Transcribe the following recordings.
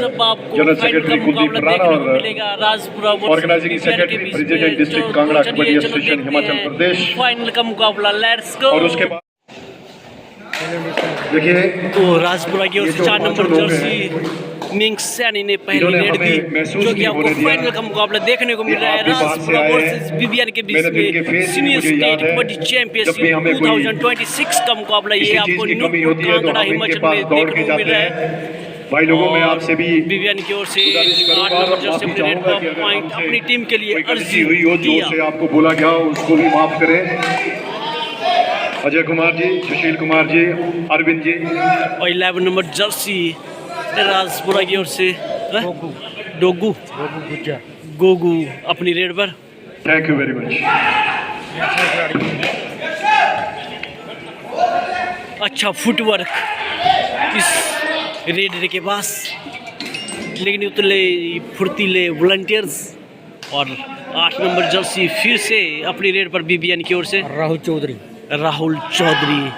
अब आपको general final का सेक्रेटरी कुलदीप मुकाबला राणा देखने को और मिलेगा Rajpura organizing secretary president district Kangra kabaddi association Himachal Pradesh. Final का मुकाबला, लेट्स गो। और उसके बाद देखिए तो राजपुरा की ओर से 4 नंबर लोग जर्सी मिंग सैनी ने पहली इन्होंने रेड दी, हमें महसूस जो कि नहीं आपको होने दिया फाइनल का मुकाबला देखने को मिल कि रहा है आप भी बाहर से राजपुरा आए वर्सेस बीबीएन के बीच मैंने दिन के में फेस सीनियर मुझे स्टेट याद है, कबड्डी जब भी चैंपियनशिप हमें कोई 2026 का मुकाबला ये किसी आपको चीज की कमी न्यू होती है तो कांगड़ा हम इनके हिमाचल पास में दौड़ देखने के को मिल जाते रहा हैं। है। भाई लोगों में आपसे भी बीबीएन की ओर से गुजारिश 8 करूंगा नंबर और जर्सी माफी अपने रेड चाहूंगा कि अगर पॉइंट हमसे अपनी टीम के लिए कोई गलती अर्जी हुई हो जो दिया। से आपको बोला गया हो उसको भी माफ करें। अजय कुमार जी, सुशील कुमार जी, अरविंद जी। और 11 नंबर जर्सी राजपुरा की ओर से डोगू गोगू अपनी रेड पर। Thank you very much. अच्छा फुटवर्क इस रेडर के पास, लेकिन उतले फुर्तीले वॉलंटियर्स। और 8 नंबर जर्सी फिर से अपनी रेड पर बीबीएन की ओर से राहुल चौधरी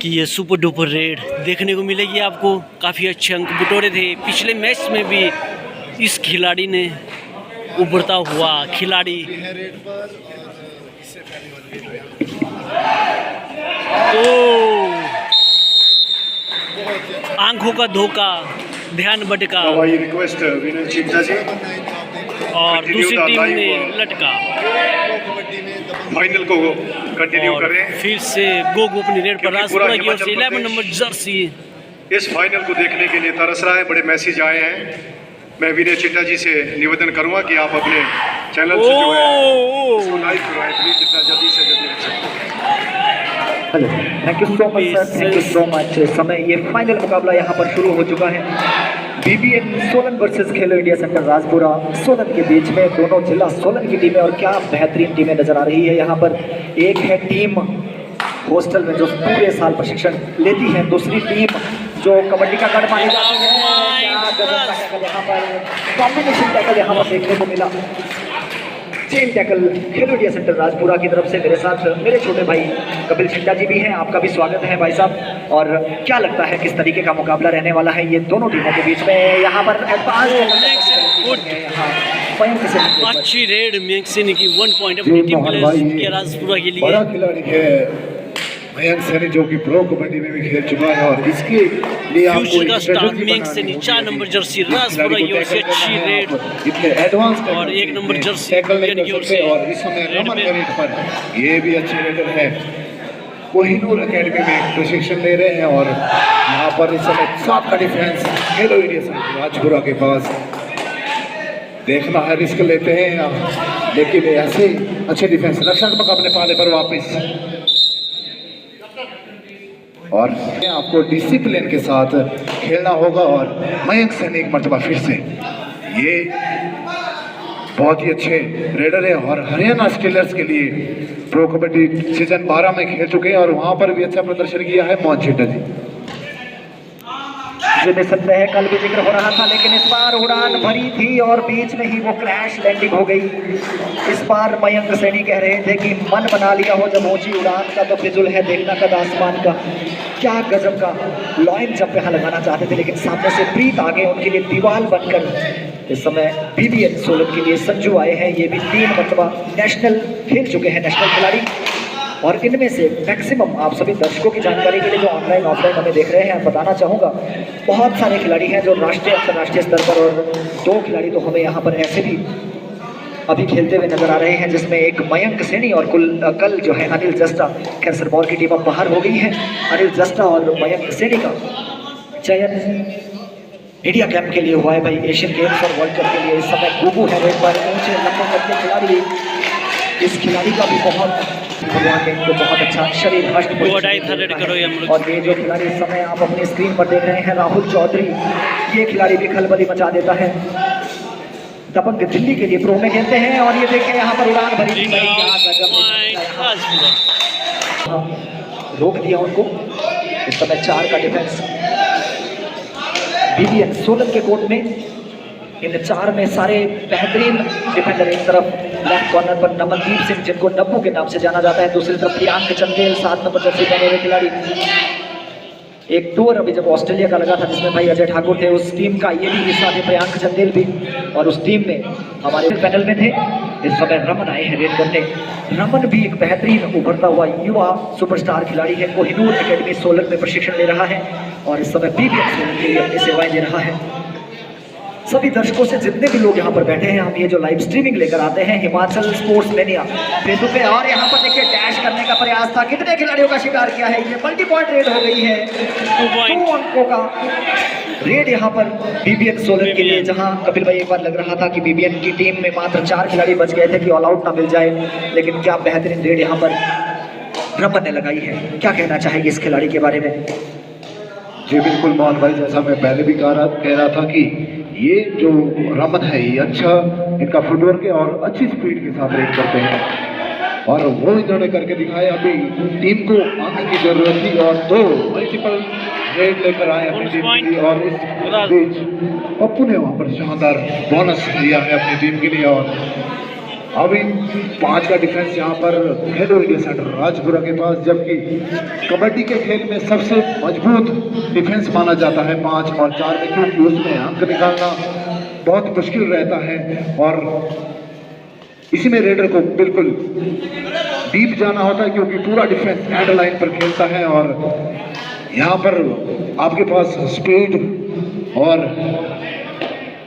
की ये सुपर डुपर रेड देखने को मिलेगी आपको। काफ़ी अच्छे अंक बटोरे थे पिछले मैच में भी इस खिलाड़ी ने, उभरता हुआ खिलाड़ी। तो आंखों का धोखा, ध्यान भटका रिक्वेस्ट विनय चिट्टा जी और दूसरी टीम ने लटका। फाइनल को कंटिन्यू और करें। फिर से गोगू अपनी रेड पर राजपुरा की ओर से 11 नंबर जर्सी। इस फाइनल को देखने के लिए तरस रहा है, बड़े मैसेज आए हैं। मैं विनय चिट्टा जी से निवेदन करूंगा कि आप अपने चैनल से जो है इसको लाइक करवाएं प्लीज, जितना जल्दी से जल्दी। Hello, thank you so much sir, thank you so much. समय ये फाइनल मुकाबला यहाँ पर शुरू हो चुका है। बीबीएन सोलन वर्सेस खेलो इंडिया सेंटर राजपुरा सोलन के बीच में। दोनों जिला सोलन की टीमें, और क्या बेहतरीन टीमें नजर आ रही है यहाँ पर। एक है टीम हॉस्टल में जो पूरे साल प्रशिक्षण लेती है, दूसरी टीम जो कबड्डी का गढ़ मानी जाती है। क्या गजब का टैकल यहाँ पर, कॉम्बिनेशन टैकल यहाँ पर देखने को मिला। चेन टैकल खेलो इंडिया सेंटर राजपुरा की तरफ से। मेरे साथ मेरे छोटे भाई कपिल चिट्टा जी भी हैं, आपका भी स्वागत है भाई साहब। और क्या लगता है किस तरीके का मुकाबला रहने वाला है ये दोनों टीमों के बीच में। यहाँ पर अच्छी रेड मैक्सिन की 1 पॉइंट अपनी टीम के राजपुरा के लिए। बड़ा खिलाड़ी है मयंक सैनी जो कि प्रो कबड्डी में भी खेल चुका है और इसके लिए आपको का star Mayank Saini 4 number Jersey Rajpura की ओर से अच्छी रेड इतने एडवांस और 1 नंबर जर्सी टैकल की ओर से। और इस समय रमन रेड पर ये भी अच्छे रेडर है। कोहिनूर एकेडमी में प्रशिक्षण ले रहे हैं और यहाँ पर इस समय 7 का डिफेंस खेलो इंडिया सेंटर राजपुरा के पास। देखना है, रिस्क लेते हैं लेकिन ऐसे अच्छे डिफेंस रक्षात्मक अपने पाले पर वापस। और आपको डिसिप्लिन के साथ खेलना होगा। और मयंक सैनी एक मरतबा फिर से ये बहुत ही अच्छे रेडर है और हरियाणा स्टीलर्स के लिए प्रो कबड्डी सीजन 12 में खेल चुके हैं और वहां पर भी अच्छा प्रदर्शन किया है मोहन चिट्टा जी। देख सकते हैं कल भी जिक्र हो रहा था, लेकिन इस बार उड़ान भरी थी और बीच में ही वो क्रैश लैंडिंग हो गई। इस बार मयंक सैनी कह रहे थे कि मन बना लिया हो जब ऊंची उड़ान का तो फिजुल है देखना कद आसमान का। क्या गजब का लॉइन जंप यहाँ लगाना चाहते थे, लेकिन सामने से प्रीत आगे उनके लिए दीवार बनकर। इस समय बीबीएन सोलन के लिए संजू आए हैं, ये भी 3 मरतबा नेशनल खेल चुके हैं, नेशनल खिलाड़ी। और इनमें से मैक्सिमम आप सभी दर्शकों की जानकारी के लिए जो ऑनलाइन ऑफलाइन हमें देख रहे हैं, बताना चाहूँगा बहुत सारे खिलाड़ी हैं जो राष्ट्रीय अंतर्राष्ट्रीय स्तर पर, और 2 खिलाड़ी तो हमें यहाँ पर ऐसे भी अभी खेलते हुए नजर आ रहे हैं, जिसमें एक मयंक सैनी और कल जो है अनिल जस्टा। खैर सरबौर की टीम अब बाहर हो गई है। अनिल जस्टा और मयंक सैनी का चयन इंडिया कैंप के लिए हुआ है भाई, एशियन गेम्स और वर्ल्ड कप के लिए। इस समय गुगू है रेड पर, ऊंचे लंबे कद के खिलाड़ी। इस खिलाड़ी का भी भगवान ने इनको बहुत अच्छा शरीर हष्ट। और ये जो खिलाड़ी इस समय आप अपनी स्क्रीन पर देख रहे हैं, राहुल चौधरी, ये खिलाड़ी भी खलबली मचा देता है। दबंग दिल्ली के लिए प्रो में खेलते हैं और ये देखें यहाँ पर उड़ान भरी रोक दिया उनको। इस समय 4 का डिफेंस बीबीएन सोलन के कोर्ट में। इन 4 में सारे बेहतरीन डिफेंडर। एक तरफ लेफ्ट कॉर्नर पर नमनदीप सिंह, जिनको नब्बू के नाम से जाना जाता है, दूसरी तरफ प्रियांक चंदेल 7 नंबर जर्सी पहने हुए खिलाड़ी। एक टूर अभी जब ऑस्ट्रेलिया का लगा था जिसमें भाई अजय ठाकुर थे, उस टीम का ये भी हिस्सा थे, प्रियांक चंदेल भी, और उस टीम में हमारे पैनल में थे। इस समय रमन आए हैं रेड करने। रमन भी एक बेहतरीन उभरता हुआ युवा सुपरस्टार खिलाड़ी है, कोहिनूर एकेडमी सोलन में प्रशिक्षण ले रहा है और इस समय BBN सोलन के लिए अपनी सेवाएं दे रहा है। सभी दर्शकों से जितने भी लोग यहाँ पर बैठे हैं, हम ये जो लाइव स्ट्रीमिंग लेकर आते हैं हिमाचल स्पोर्ट्स मेनिया फेसबुक पे, और यहाँ पर देखिए डैश करने का प्रयास था, कितने खिलाड़ियों का शिकार किया है, ये मल्टी पॉइंट रेड हो गई है, 2 अंकों का रेड यहाँ पर BBN सोलन के लिए, जहाँ कपिल भाई एक बार लग रहा था कि BBN की टीम में मात्र 4 खिलाड़ी बच गए थे कि ऑल आउट ना मिल जाए, लेकिन क्या बेहतरीन रेड यहाँ पर रमन ने लगाई है। क्या कहना चाहेंगे इस खिलाड़ी के बारे में? जी बिल्कुल मोहन भाई, जैसा मैं पहले भी कह रहा था कि ये जो रमन है ये अच्छा इनका फुटवर्क है और अच्छी स्पीड के साथ रेड करते हैं और वो इन्होंने करके दिखाया। अभी टीम को अंक की जरूरत थी और 2 मल्टीपल रेड लेकर आए अपनी टीम के लिए, और इस बीच पप्पू ने वहाँ पर शानदार बोनस दिया है अपनी टीम के लिए। और अभी 5 का डिफेंस यहाँ पर खेलो इंडिया सेंटर राजपुरा के पास, जबकि कबड्डी के खेल में सबसे मजबूत डिफेंस माना जाता है 5 और 4 में, क्योंकि उसमें अंक निकालना बहुत मुश्किल रहता है और इसी में रेडर को बिल्कुल डीप जाना होता है क्योंकि पूरा डिफेंस एंड लाइन पर खेलता है और यहाँ पर आपके पास स्पीड और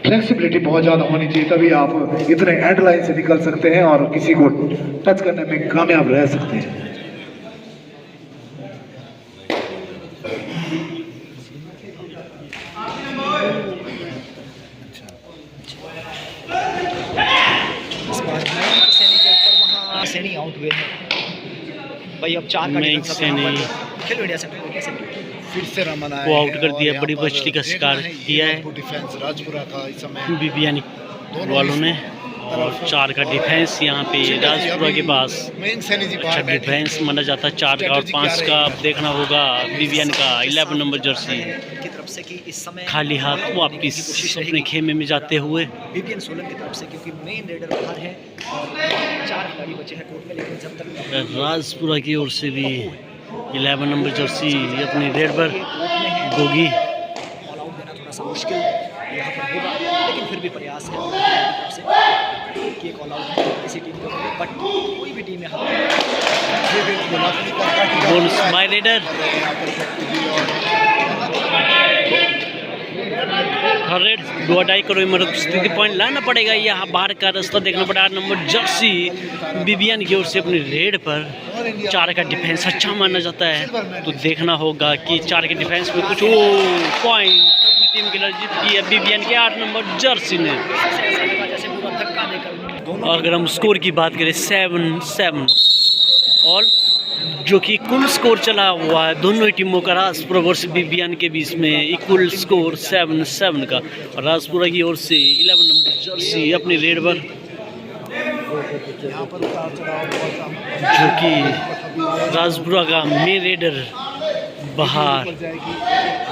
फ्लेक्सिबिलिटी बहुत ज़्यादा होनी चाहिए, तभी आप इतने एंड लाइन से निकल सकते हैं और किसी को टच करने में कामयाब रह सकते हैं। सैनी आउट हुए हैं भाई, अब 4 का डिफेंस खेलो इंडिया सेंटर फिर से रमन आया वो आउट कर दिया, बड़ी बचती का शिकार किया है डिफेंस राजपुरा का इस समय BBN वालों ने। और 4 का डिफेंस यहाँ पे राजपुरा के पास अच्छा डिफेंस माना जाता है 4 का, और 5 का अब देखना होगा BBN का 11 नंबर जर्सी की तरफ से कि इस समय खाली हाथ वापिस अपने खेमे में जाते हुए BBN सोलन की तरफ से, क्योंकि मेन रेडर बाहर है और 4 खिलाड़ी बचे हैं कोर्ट में, लेकिन जब तक राजपुरा की ओर से भी 11 नंबर जर्सी अपनी रेड पर गोगी ऑल आउट देना थोड़ा सा मुश्किल यहाँ पर होगा, लेकिन फिर भी प्रयास है तरफ से कि एक ऑल आउट किसी टीम को, बट कोई भी टीम यहाँ बोनस बाय रेडर हर रेड 2 करोड़ में स्थिति पॉइंट लाना पड़ेगा, यहाँ बाहर का रास्ता देखना पड़ा। 8 नंबर जर्सी BBN की ओर से अपनी रेड पर 4 का डिफेंस अच्छा माना जाता है, तो देखना होगा कि 4 के डिफेंस में कुछ पॉइंट अपनी टीम के लिए जीत की है BBN के 8 नंबर जर्सी ने। और अगर हम स्कोर की बात करें 7-7 और जो कि कुल स्कोर चला हुआ है दोनों ही टीमों का राजपुरा वर्सेस BBN के बीच में इक्वल स्कोर 7-7 का, और राजपुरा की ओर से 11 नंबर जर्सी अपनी रेड पर, जो कि राजपुरा का मेन रेडर बाहर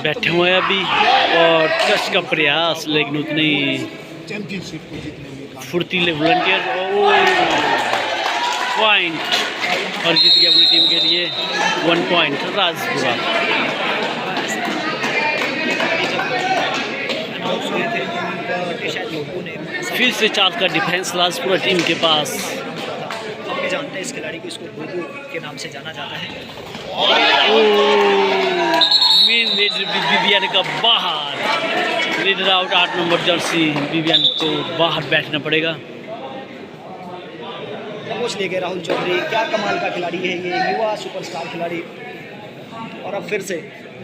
बैठे हुए हैं अभी और टच का प्रयास, लेकिन उतनी फुर्तीले वॉलंटियर पॉइंट और जीत गया अपनी टीम के लिए 1 पॉइंट राजपुरा। फिर से 4 का डिफेंस राजपुरा टीम के पास। हम जानते हैं इस खिलाड़ी को, इसको गोगू के नाम से जाना जाता है। मेन रेडर BBN का बाहर, raider out 8 number Jersey BBN को बाहर बैठना पड़ेगा। कोच ले गए राहुल चौधरी, क्या कमाल का खिलाड़ी है ये युवा सुपरस्टार खिलाड़ी। और अब फिर से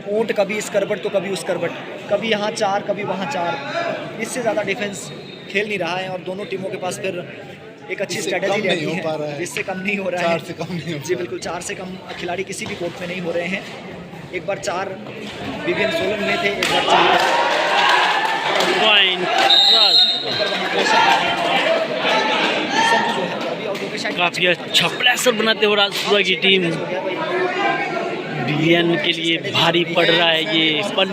ऊंट, कभी इस करबट तो कभी उस करबट, कभी यहाँ 4 कभी वहाँ 4, इससे ज़्यादा डिफेंस खेल नहीं रहा है और दोनों टीमों के पास फिर एक अच्छी स्ट्रेटजी रहती है, जिससे कम नहीं हो रहा है। जी बिल्कुल, 4 से कम खिलाड़ी किसी भी कोर्ट में नहीं हो रहे हैं। एक बार 4 BBN सोलन में थे, एक बार काफ़ी अच्छा प्रेशर बनाते हो राजपुरा की टीम। BBN के लिए भारी पड़ रहा है ये पल,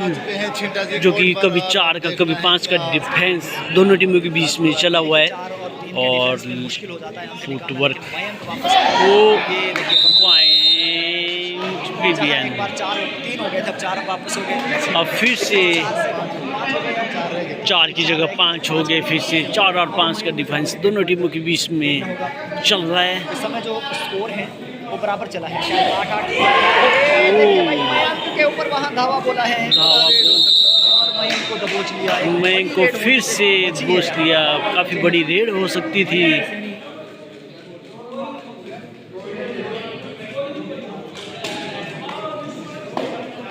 जो कि कभी 4 का कभी 5 का डिफेंस दोनों टीमों के बीच में चला हुआ है। और फुटवर्क वो पॉइंट BBN। एक बार 4-3 हो गए थे, अब 4 वापस हो गए। अब फिर से 4 की जगह 5 हो गए, फिर से 4 और 5 का डिफरेंस दोनों टीमों के बीच में चल रहा है। इस समय जो स्कोर है वो बराबर चला है, शायद 8-8 के ऊपर वहाँ धावा बोला है और मयंक को दबोच लिया। मयंक को फिर से दबोच लिया, काफ़ी बड़ी रेड हो सकती थी।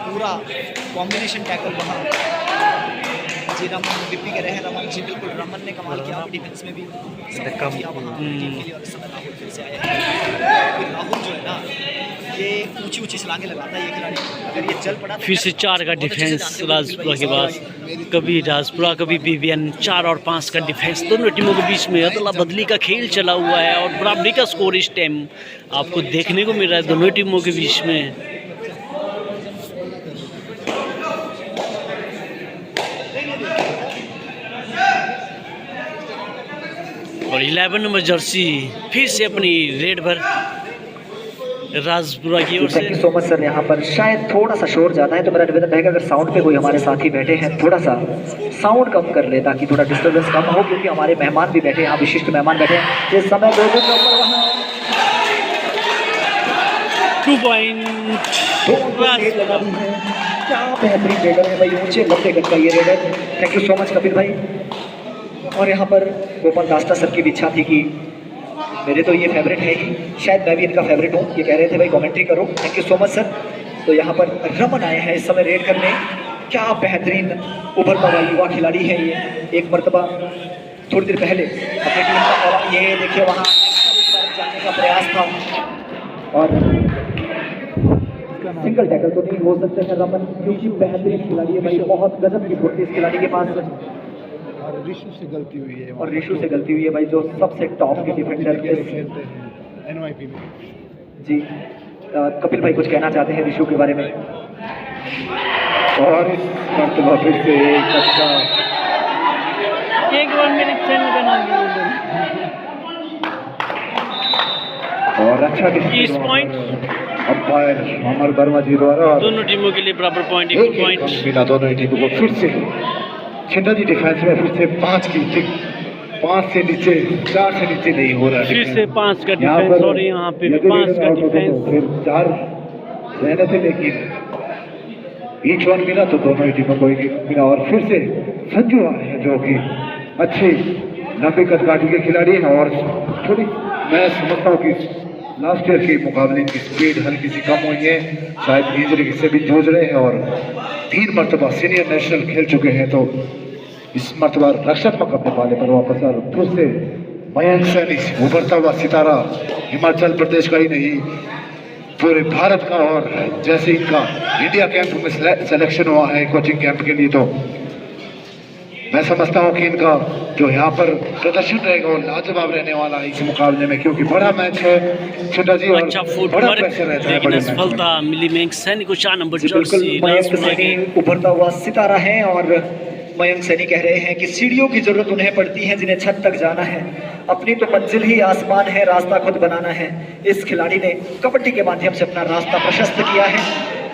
पूरा कॉम्बिनेशन टैकल वहाँ जी रमन विपी कह रहे हैं। रमन जी बिल्कुल, रमन ने कमाल किया डिफेंस में भी सपोर्ट किया वहाँ टीम के लिए। और इस समय राहुल फिर से आए हैं। राहुल जो है ना, ये ऊंची ऊंची छलांगे लगाता है ये खिलाड़ी, अगर ये चल पड़ा। फिर से 4 का डिफेंस राजपुरा के पास, कभी राजपुरा कभी BBN। 4 और 5 का डिफेंस दोनों टीमों के बीच में अदला बदली का खेल चला हुआ है और बराबरी का स्कोर इस टाइम आपको देखने को मिल रहा है दोनों टीमों के बीच में। और 11 नंबर जर्सी फिर से अपनी रेड पर राजपुरा की ओर से। Thank you so much sir. यहाँ पर शायद थोड़ा सा शोर ज़्यादा है, तो मेरा निवेदन रहेगा अगर साउंड पे कोई हमारे साथी बैठे हैं थोड़ा सा साउंड कम कर ले, ताकि थोड़ा डिस्टर्बेंस कम हो, क्योंकि हमारे मेहमान भी बैठे हैं यहाँ, विशिष्ट मेहमान बैठे हैं इस समय। 2 पॉइंट क्या बेहतरीन रेडर है भाई, ऊंचे लंबे गट का ये raider. Thank you so much Kapil भाई। और यहाँ पर गोपाल दास्ता सर की भी इच्छा थी कि मेरे तो ये फेवरेट है ही, शायद मैं भी इनका फेवरेट हूँ, ये कह रहे थे भाई कमेंट्री करो। Thank you so much sir. तो यहाँ पर रमन आए हैं इस समय रेड करने। क्या बेहतरीन उभरता हुआ युवा खिलाड़ी है ये। एक मरतबा थोड़ी देर पहले अपनी टीम का, और ये देखिए वहाँ जाने का प्रयास था और सिंगल टैकल तो नहीं हो सकते हैं रमन, क्योंकि बेहतरीन खिलाड़ी है भाई, बहुत गजब की फुर्ती इस खिलाड़ी के पास। और ऋषु से गलती हुई है, और ऋषु से गलती हुई है भाई, जो सबसे टॉप के डिफेंडर खेलते हैं NYP में जी। कपिल भाई कुछ कहना चाहते हैं ऋषु के बारे में? और इस मरतबा फिर से एक अच्छा, एक बार मेरे चैनल का नाम और अच्छा इस पॉइंट अंपायर अमर वर्मा जी द्वारा दोनों टीमों के लिए बराबर पॉइंट, एक पॉइंट मिला दोनों ही टीमों को। फिर से छिंटा जी डिफेंस में फिर से 5 की 5 से नीचे, 4 से नीचे नहीं हो रहा। फिर से 5 का डिफेंस और यहाँ पे 5 का डिफेंस। फिर 4 रहने थे, लेकिन ईच वन मिला तो दोनों ही टीमों को एक मिला। और फिर से संजू आए हैं जो कि अच्छे लंबे कदकाठी के खिलाड़ी हैं, और थोड़ी मैं समझता हूँ कि लास्ट ईयर के मुकाबले की स्पीड हल्की सी कम हुई है, शायद इंजरी से भी जूझ रहे हैं, और 3 मरतबा सीनियर नेशनल खेल चुके हैं, तो इस मरतबा रक्षात्मक अपने पाले पर वापस। और फिर से मयंक सैनी उभरता हुआ सितारा, हिमाचल प्रदेश का ही नहीं पूरे भारत का, और जैसे इनका इंडिया कैंप में सिलेक्शन हुआ है कोचिंग कैंप के लिए, तो मैं समझता हूं कि इनका जो यहाँ पर प्रदर्शन रहेगा वो लाजवाब रहने वाला है इस मुकाबले में, क्योंकि बड़ा मैच है छोटा जी, और अच्छा बड़ा प्रेशर रहता है बड़े मैच में। सफलता मिली मयंक सैनी को 4 नंबर बिल्कुल जर्सी मयंक सैनी उभरता हुआ सितारा है, और मयंक सैनी कह रहे हैं कि सीढ़ियों की जरूरत उन्हें पड़ती है जिन्हें छत तक जाना है, अपनी तो मंजिल ही आसमान है, रास्ता खुद बनाना है। इस खिलाड़ी ने कबड्डी के माध्यम से अपना रास्ता प्रशस्त किया है,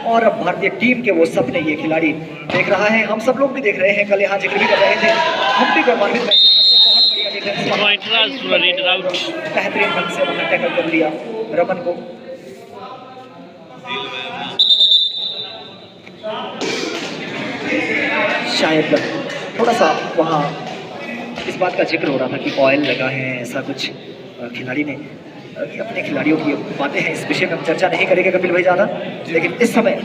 और अब भारतीय टीम के वो सपने ये खिलाड़ी देख रहा है, हम सब लोग भी देख रहे हैं। कल यहाँ जिक्र भी कर रहे थे हम भी गौरवान्वित हैं, बहुत बढ़िया डिफेंस, बेहतरीन ढंग से वहाँ टैकल कर लिया रमन को। शायद थोड़ा सा वहाँ इस बात का जिक्र हो रहा था कि ऑयल लगा है, ऐसा कुछ खिलाड़ी ने, अपने खिलाड़ियों की बातें हैं, इस विषय में हम चर्चा नहीं करेंगे कपिल भाई ज़्यादा। लेकिन इस समय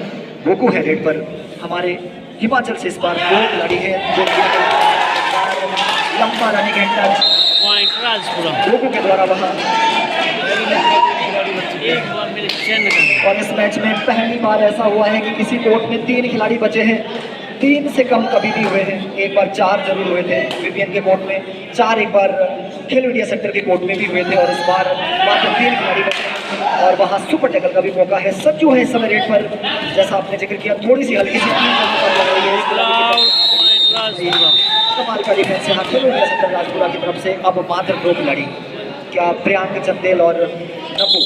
गोकू है रेड पर, हमारे हिमाचल से इस बार 2 खिलाड़ी हैं जो लंबा रनिंग है गोकू के द्वारा वहाँ। और इस मैच में पहली बार ऐसा हुआ है कि किसी कोर्ट में 3 खिलाड़ी बचे हैं, 3 से कम कभी भी हुए हैं। एक बार 4 जरूर हुए थे BBN के कोर्ट में, 4 एक बार खेलो इंडिया सेंटर के कोर्ट में भी हुए थे, और इस बार मात्र 3 खिलाड़ी बचे हैं, और वहाँ सुपर टैकल का भी मौका है। संजू है इस समय रेड पर, जैसा आपने जिक्र किया, थोड़ी सी हल्की सी कमाल का डिफेंस यहाँ खेलो इंडिया सेंटर राजपुरा की तरफ से। अब मात्र 2 खिलाड़ी, क्या प्रियांक चंदेल और नब्बू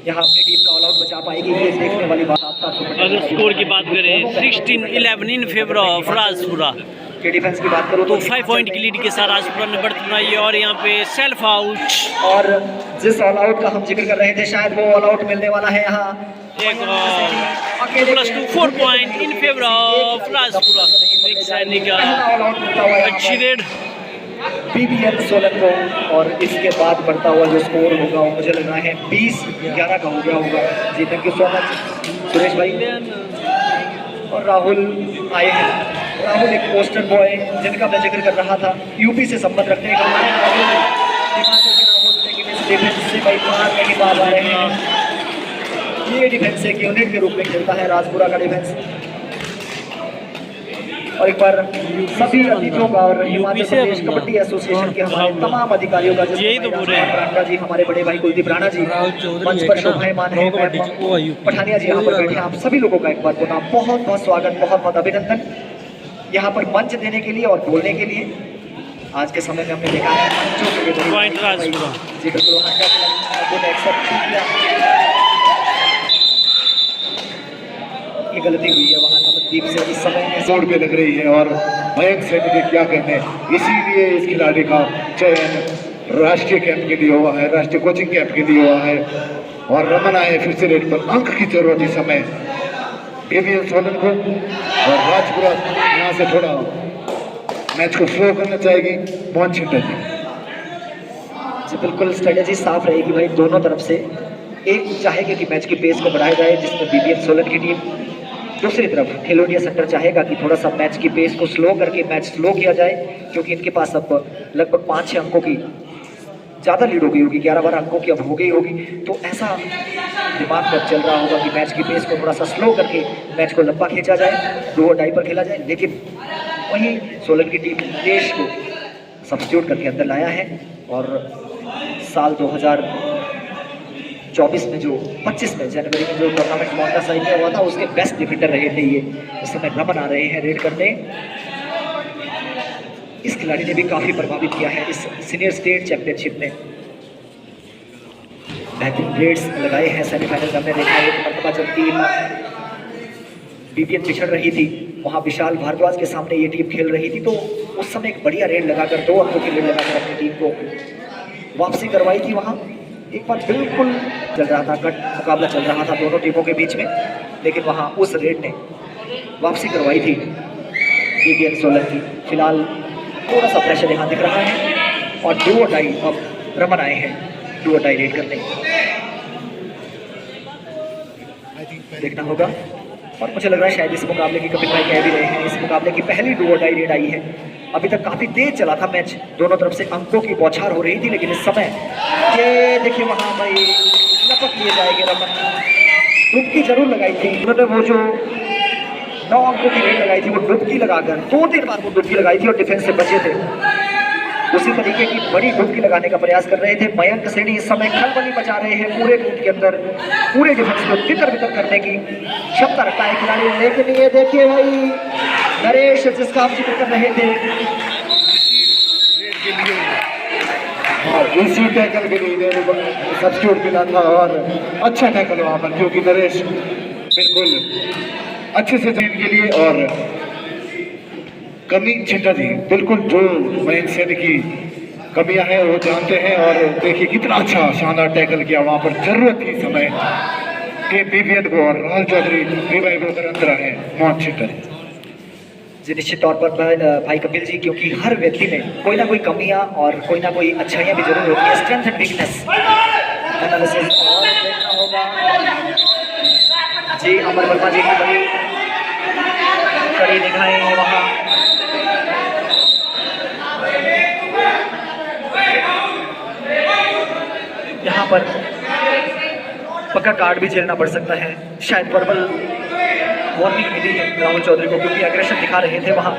यहाँ अपनी टीम का ऑल आउट बचा पाएगी, ये देखने वाली बात। अगर स्कोर की बात करें 16-11 इन फेवर ऑफ राजपुरा, के डिफेंस की बात करूँ तो 5 पॉइंट की लीड के साथ राजपुरा ने बढ़त बनाई है। और यहाँ पे सेल्फ आउट, और जिस ऑल आउट का हम जिक्र कर रहे थे शायद वो ऑल आउट मिलने वाला है यहाँ। एक +2 4 point in favour of Rajpura. एक सैनिक अच्छी रेड BBN सोलन को, और इसके बाद बढ़ता हुआ जो स्कोर होगा वो मुझे लग रहा है 20-11 का हो गया होगा। जी thank you so much Suresh भाई। और राहुल आए हैं, राहुल एक पोस्टर बॉय जिनका मैं जिक्र कर रहा था, यूपी से संबंध रखने का राहुल, लेकिन इस डिफेंस से भाई बाहर नहीं पा रहे हैं। ये डिफेंस एक यूनिट के रूप में खेलता है राजपुरा का डिफेंस। और एक बार सभी अतिथियों का और हिमाचल प्रदेश कबड्डी एसोसिएशन के हमारे तमाम अधिकारियों का, यही तो बोल रहे हैं राणा जी, हमारे बड़े भाई कुलदीप राणा जी मंच पर शोभायमान है, पठानिया जी यहाँ पर बैठे हैं, आप सभी लोगों का एक बार पुनः बहुत बहुत स्वागत, बहुत बहुत अभिनंदन यहाँ पर मंच देने के लिए और बोलने के लिए। आज के समय में हमने देखा है मंचों के लिए जी बिल्कुल एक्सेप्ट किया, ये गलती हुई है वहाँ नवदीप से इस समय मोड़ पे लग रही है। और मयंक सैनी के क्या कहने, इसीलिए इस खिलाड़ी का चयन राष्ट्रीय कैंप के लिए हुआ है, राष्ट्रीय कोचिंग कैंप के लिए हुआ है। और रमन आए फिर से रेड पर, अंक की जरूरत इस समय BBN सोलन को, और राजपुरा यहाँ से थोड़ा मैच को स्लो करना चाहेगी मोहन छिंटा जी। बिल्कुल स्ट्रेटेजी साफ रहेगी भाई दोनों तरफ से, एक चाहेगा कि मैच की पेस को बढ़ाया जाए जिसमें BBN सोलन की टीम, दूसरी तरफ खेलो इंडिया सेंटर चाहेगा कि थोड़ा सा मैच की पेस को स्लो करके मैच स्लो किया जाए, क्योंकि इनके पास अब लगभग 5-6 अंकों की ज़्यादा लीड हो गई होगी, 11-12 अंकों की अब हो गई होगी। तो ऐसा दिमाग में चल रहा होगा कि मैच की पेस को थोड़ा सा स्लो करके मैच को लंबा खींचा जाए, 2 पर खेला जाए। लेकिन वहीं सोलन की टीम देश को सब्स्टिट्यूट करके अंदर लाया है, और साल 2024 में जो 25 में जनवरी में जो टूर्नामेंट मोन्टा साहिब में हुआ था उसके बेस्ट डिफेंडर रहे थे ये। इस समय रमन आ रहे हैं रेड करने, इस खिलाड़ी ने भी काफ़ी प्रभावित किया है इस सीनियर स्टेट चैंपियनशिप में, बेहतरीन रेड्स लगाए हैं। सेमीफाइनल में हमने देखा एक मरतबा जब टीम BBN पिछड़ रही थी, वहाँ विशाल भारद्वाज के सामने ये टीम खेल रही थी, तो उस समय एक बढ़िया रेड लगाकर 2 अंकों की रेड लगाकर अपनी टीम को वापसी करवाई थी। वहाँ एक बार बिल्कुल चल रहा था, कट मुकाबला चल रहा था दोनों टीमों के बीच में, लेकिन वहाँ उस रेड ने वापसी करवाई थी BBN सोलन की। फिलहाल थोड़ा सा प्रेशर यहाँ दिख रहा है, और 2 टाई अब रमन आए हैं 2 टाई रेड करने, देखना होगा। और मुझे लग रहा है शायद इस मुकाबले की, कपिल भाई कह भी रहे हैं, इस मुकाबले की पहली 2 टाई रेड आई है। अभी तक काफ़ी तेज चला था मैच, दोनों तरफ से अंकों की बौछार हो रही थी, लेकिन इस समय ये देखिए वहाँ भाई लपक लिए जाएंगे रमन, डुबकी जरूर लगाई थी उन्होंने, वो जो 9 अंकों की रेड लगाई थी वो डुबकी लगाकर 2-3 बार वो डुबकी लगाई थी और डिफेंस से बचे थे। उसी तरीके की बड़ी डुबकी लगाने का प्रयास कर रहे थे मयंक सैनी, इस समय खलबली बचा रहे हैं पूरे कोर्ट के अंदर, पूरे डिफेंस को तितर-बितर करने की क्षमता रखता है खिलाड़ी। लेकिन ये देखिए भाई नरेश जिसका हम जिक्र कर रहे थे, और इसी टैकल के लिए सब्स्टिट्यूट मिला था, और अच्छा टैकल वहाँ पर, क्योंकि नरेश बिल्कुल अच्छे से ट्रेन के लिए। और कमी छिंटा जी बिल्कुल जो मयंक सैनी की कमियां हैं वो जानते हैं, और देखिए कितना अच्छा शानदार टैकल किया वहाँ पर, जरूरत थी समय के BBN को। और राहुल चौधरी रिवाइव होकर अंदर आए मोहन छिंटा जी। निश्चित तौर पर भाई कपिल जी, क्योंकि हर व्यक्ति में कोई ना कोई कमियां और कोई ना कोई अच्छाइयां भी जरूर होती है, स्ट्रेंथ एंड वीकनेस एनालिसिस और देखना होगा जी। अमर वर्मा जी की बड़ी कड़ी निगाहें हैं वहाँ, यहाँ पर पक्का कार्ड भी झेलना पड़ सकता है, शायद वर्बल वार्निंग मिली है राहुल चौधरी को, क्योंकि एग्रेशन दिखा रहे थे वहाँ।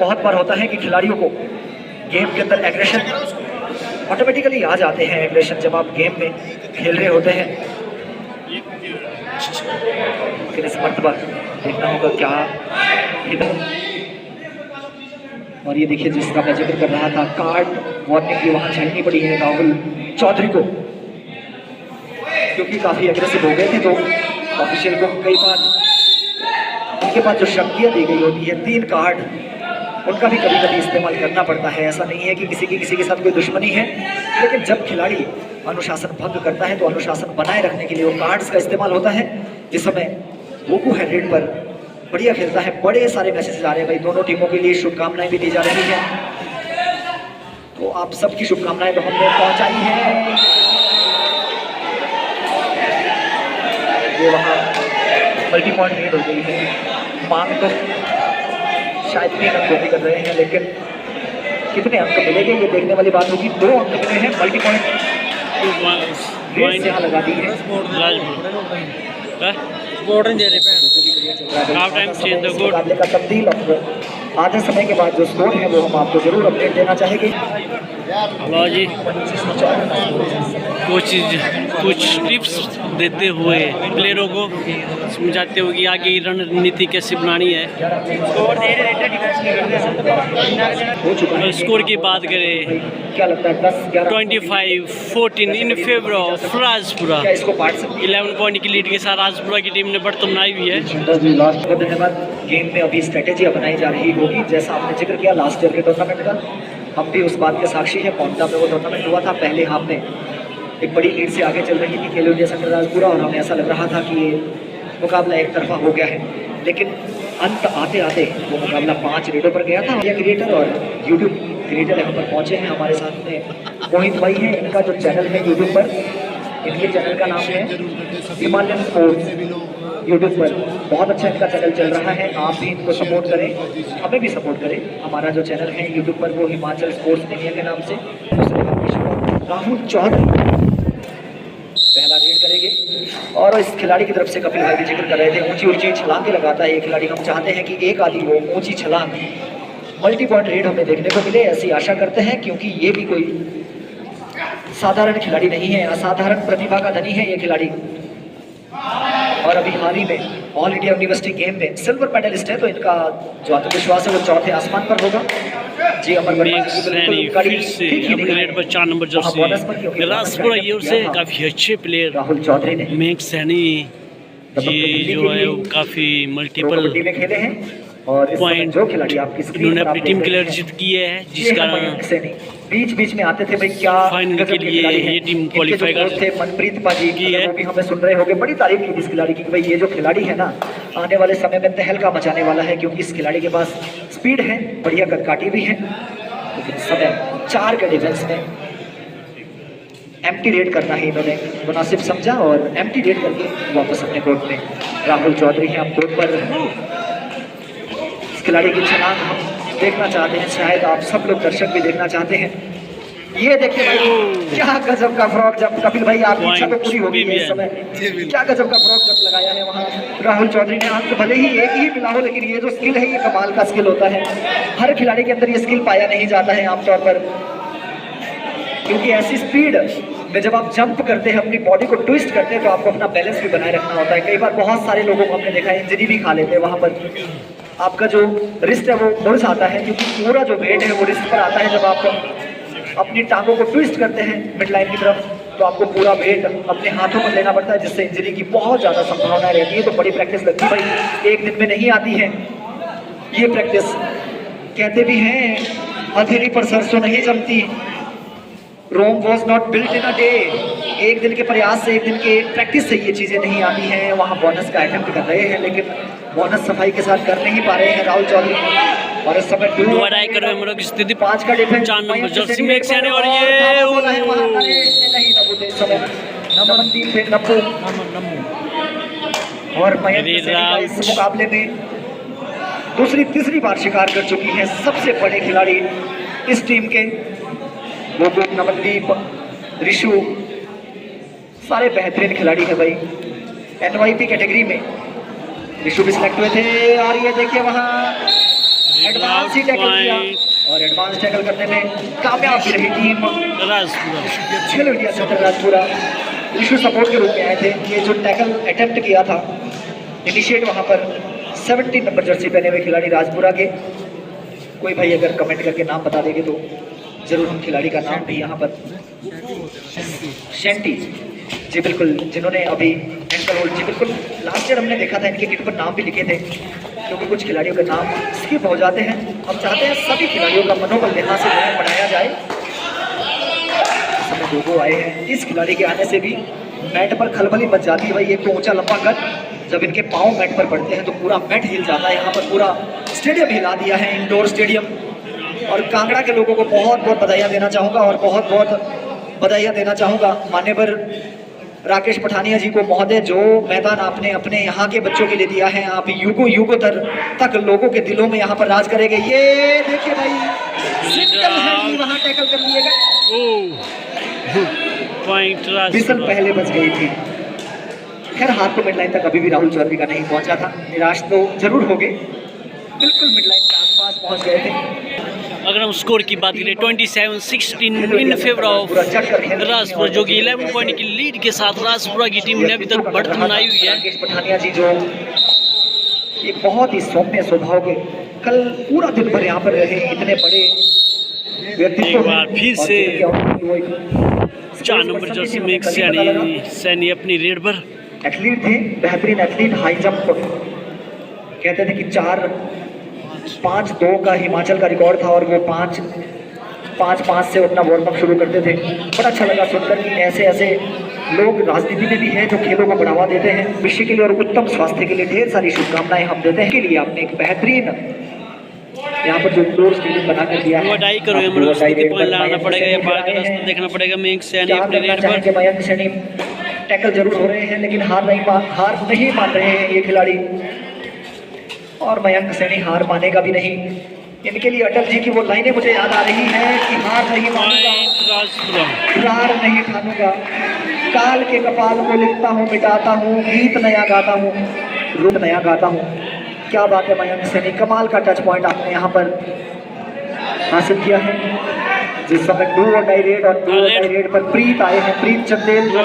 बहुत बार होता है कि खिलाड़ियों को गेम के अंदर एग्रेशन ऑटोमेटिकली आ जाते हैं, एग्रेशन जब आप गेम में खेल रहे होते हैं, लेकिन इस मरतबा देखना होगा क्या इधर। और ये देखिए जिसका मैं जिक्र कर रहा था, कार्ड वार्निंग की वहाँ झेलनी पड़ी है राहुल चौधरी को। क्योंकि काफ़ी एग्रेसिव हो गए थे, तो ऑफिशियल को कई बार उनके पास जो शक्तियाँ दी गई होती है, 3 कार्ड, उनका भी कभी कभी इस्तेमाल करना पड़ता है। ऐसा नहीं है कि किसी के साथ कोई दुश्मनी है, लेकिन जब खिलाड़ी अनुशासन भंग करता है तो अनुशासन बनाए रखने के लिए वो कार्ड्स का इस्तेमाल होता है। इस समय गोकू है रेड पर, बढ़िया खेलता है, बड़े सारे मैसेज आ रहे हैं भाई, दोनों टीमों के लिए शुभकामनाएं भी दी जा रही हैं। तो आप सबकी शुभकामनाएं तो हमने पहुंचाई है। ये वहाँ मल्टी पॉइंट लीड हो गई है, मांग तो शायद 3 अंकों की कर रहे हैं, लेकिन कितने अंक मिलेंगे ये देखने वाली बात होगी। 2 अंक मिले हैं, मल्टी पॉइंट यहाँ लगा दी है। मुकाबले का तब्दील आधे समय के बाद जो स्कोर है वो हम आपको जरूर अपडेट देना चाहेंगे। जी कुछ टिप्स देते हुए प्लेयरों को समझाते हुए कि आगे रणनीति कैसे बनानी है। स्कोर की बात करें, क्या लगता है 25-14 in favour of Rajpura. 11 point की लीड के साथ राजपुरा की टीम ने बढ़त बनाई हुई है। धन्यवाद। गेम में अभी स्ट्रेटेजी अपनाई जा रही होगी, जैसा आपने जिक्र किया लास्ट ईयर के टूर्नामेंट का, हम भी उस बात के साक्षी हैं। पौंटा में वो टूर्नामेंट हुआ था, पहले हाफ में एक बड़ी लीड से आगे चल रही थी खेलो इंडिया सेंटर राजपुरा, और हमें ऐसा लग रहा था कि ये मुकाबला एक तरफा हो गया है, लेकिन अंत आते आते वो मुकाबला 5 रेडों पर गया था। ये क्रिएटर और यूट्यूब क्रिएटर यहाँ पर पहुँचे हैं, हमारे साथ में मोहित भाई हैं। इनका जो चैनल है यूट्यूब पर, इनके चैनल का नाम है हिमालयन स्पोर्ट्स। यूट्यूब पर बहुत अच्छा इनका चैनल चल रहा है, आप भी इनको सपोर्ट करें, हमें भी सपोर्ट करें। हमारा जो चैनल है यूट्यूब पर वो हिमाचल स्पोर्ट्स इंडिया के नाम से। राहुल चौधरी पहला रेड करेंगे, और इस खिलाड़ी की तरफ से कपिल भाई भी जिक्र कर रहे थे, ऊंची ऊंची छलांगे लगाता है ये खिलाड़ी। हम चाहते हैं कि एक आधी वो ऊंची छलांग मल्टी पॉइंट रेड हमें देखने को मिले, ऐसी आशा करते हैं, क्योंकि ये भी कोई साधारण खिलाड़ी नहीं है, असाधारण प्रतिभा का धनी है ये खिलाड़ी। और अभी हाल ही में ऑल इंडिया यूनिवर्सिटी गेम में सिल्वर मेडलिस्ट है, तो इनका जो आत्मविश्वास है वो 4थे आसमान पर होगा। जी अमर फिर से अपने रेड पर 4 नंबर जर्सी राजपुरा की ओर से काफी अच्छे प्लेयर राहुल चौधरी ने मेघ सैनी जी जो है वो काफी मल्टीपल में खेले हैं, और इस पॉइंट जो खिलाड़ी आपकी स्क्रीन इन्होंने पर अपनी आप टीम देख के लिए रहे हैं, अर्जित किए हैं, जिस ये कारण बीच बीच में आते थे भाई, क्या फाइनल गजब के लिए खिलाड़ी हैं। ये टीम इनके क्वालिफाई जो कर कोच थे मनप्रीत पाजी की है। वो भी हमें सुन रहे होंगे, बड़ी तारीफ की इस खिलाड़ी की कि भाई ये जो खिलाड़ी है ना, आने वाले समय में तहलका मचाने वाला है, क्योंकि इस खिलाड़ी के पास स्पीड है, बढ़िया कदकाठी भी है, लेकिन समय 4 के डिफेंस में एम्प्टी रेड करना ही इन्होंने मुनासिब समझा, और एम्प्टी रेड करके वापस अपने कोर्ट में राहुल चौधरी हैं अब कोर्ट पर। इस खिलाड़ी की छलांग हम देखना चाहते हैं, शायद आप सब लोग दर्शक भी देखना चाहते हैं। ये देखिए भाई, क्या गजब का फ्रॉक जब, कपिल भाई आपकी इच्छा तो पूरी हो गई है इस समय, क्या गजब का फ्रॉक जब लगाया है वहाँ राहुल चौधरी ने। अंक भले ही एक ही मिला हो, लेकिन ये जो स्किल है ये कमाल का स्किल होता है। हर खिलाड़ी के अंदर ये स्किल पाया नहीं जाता है आमतौर पर, क्योंकि ऐसी स्पीड में जब आप जंप करते हैं, अपनी बॉडी को ट्विस्ट करते हैं, तो आपको अपना बैलेंस भी बनाए रखना होता है। कई बार बहुत सारे लोगों को हमने देखा है इंजरी भी खा लेते हैं वहाँ पर। आपका जो रिस्ट है वो मुड़ जाता है, क्योंकि पूरा जो वेट है वो रिस्ट पर आता है। जब आप अपनी टांगों को ट्विस्ट करते हैं मिड लाइन की तरफ, तो आपको पूरा वेट अपने हाथों पर लेना पड़ता है, जिससे इंजरी की बहुत ज़्यादा संभावना रहती है। तो बड़ी प्रैक्टिस लगती है भाई, एक दिन में नहीं आती है ये प्रैक्टिस। कहते भी हैं अंधेरी पर सरसों नहीं जमती, Rome was not built in a day. एक दिन के प्रयास से, एक दिन के प्रैक्टिस से ये चीज़ें नहीं आती हैं। वहाँ बोनस का अटेम्प्ट कर रहे हैं, लेकिन बोनस सफाई के साथ कर नहीं पा रहे हैं राहुल चौधरी। और इस समय 5 का डिफेंस 4 नंबर जर्सी में एक सैनी, और ये नमनदीप पे नब्बू, और मयंक सैनी इस मुकाबले में दूसरी तीसरी बार शिकार कर चुकी है सबसे बड़े खिलाड़ी इस टीम के। वो नमनदीप, ऋषु, सारे बेहतरीन खिलाड़ी है भाई। NYP कैटेगरी में ऋषु भी सिलेक्ट हुए थे, और ये देखिए वहाँ एडवांस ही टैकल किया, और एडवांस टैकल करने में कामयाब भी रही टीम खेलो India centre Rajpura. Rishu support के रूप में आए थे। ये जो टैकल अटेम्प्ट किया था इनिशिएट वहाँ पर 17 नंबर जर्सी पहने हुए खिलाड़ी राजपुरा के। कोई भाई अगर कमेंट करके नाम बता देंगे तो जरूर हम खिलाड़ी का नाम भी यहाँ पर, शेंटी जी बिल्कुल, जिन्होंने अभी एंकल होल्ड, जी बिल्कुल लास्ट ईयर हमने देखा था इनके किट पर नाम भी लिखे थे, क्योंकि कुछ खिलाड़ियों के नाम स्किप हो जाते हैं। हम चाहते हैं सभी खिलाड़ियों का मनोबल यहाँ से बढ़ाया जाए। इस समय 2 आए हैं, इस खिलाड़ी के आने से भी मैट पर खलबली मच जाती है भाई। एक तो ऊंचा लंबा कद, जब इनके पाँव मैट पर पड़ते हैं तो पूरा मैट हिल जाता है। यहाँ पर पूरा स्टेडियम हिला दिया है, इंडोर स्टेडियम। और कांगड़ा के लोगों को बहुत बहुत बधाइयाँ देना चाहूँगा, और बहुत बहुत बधाइयाँ देना चाहूँगा मान्यवर राकेश पठानिया जी को महोदय, जो मैदान आपने अपने यहाँ के बच्चों के लिए दिया है। आप युगों युगों तक लोगों के दिलों में यहाँ पर राज करेंगे। ये देखिए भाई, सिंगल हैंड वहाँ टैकल कर लिए गए, पॉइंट बिसल पहले बच गई थी। खैर हाथ तो मिडलाइन तक अभी भी राहुल चौधरी का नहीं पहुंचा था, निराश तो जरूर हो गए, बिल्कुल मिडलाइन के आसपास पहुंच गए थे। अगर हम स्कोर की बात करें 27-16 इन फेवर ऑफ राजपुरा, जो कि 11 पॉइंट की लीड के साथ राजपुरा की टीम ने अभी तक बढ़त बनाई हुई है। राकेश पठानिया जी जो एक बहुत ही सौम्य स्वभाव के, कल पूरा दिन भर यहाँ पर रहे, इतने बड़े व्यक्तित्व, एक बार फिर से 4 नंबर जर्सी में एक सैनी अपनी रेड पर एथलीट थे, बेहतरीन एथलीट, हाई जंप कहते थे कि 4-5-2 का हिमाचल का रिकॉर्ड था, और वो 5-5 से अपना वार्म अप शुरू करते थे। बड़ा अच्छा लगा सुनकर कि ऐसे ऐसे लोग राजनीति में भी हैं जो खेलों को बढ़ावा देते हैं। विश्व के लिए और उत्तम स्वास्थ्य के लिए ढेर सारी शुभकामनाएं हम देते हैं। के लिए आपने एक बेहतरीन यहाँ पर जो इंडोर स्टेडियम बना कर दिया है, लाना पड़ेगा या बाहर का रास्ता देखना पड़ेगा। मयंक सैनी अपनी रेड पर, मयंक सैनी टैकल जरूर हो रहे हैं, लेकिन हार नहीं मान रहे हैं ये खिलाड़ी, और मयंक सैनी हार मानेगा भी नहीं। इनके लिए अटल जी की वो लाइनें मुझे याद आ रही हैं कि हार नहीं मानूंगा, हार नहीं ठानूंगा, काल के कपाल को लिखता हूँ, मिटाता हूँ, गीत नया गाता हूँ, रूप नया गाता हूँ। क्या बात है मयंक सैनी, कमाल का टच पॉइंट आपने यहाँ पर हासिल किया है। जिस समय 2 और डाई रेड और 2 और डाई रेड पर प्रीत आए हैं, प्रीत चंदेल,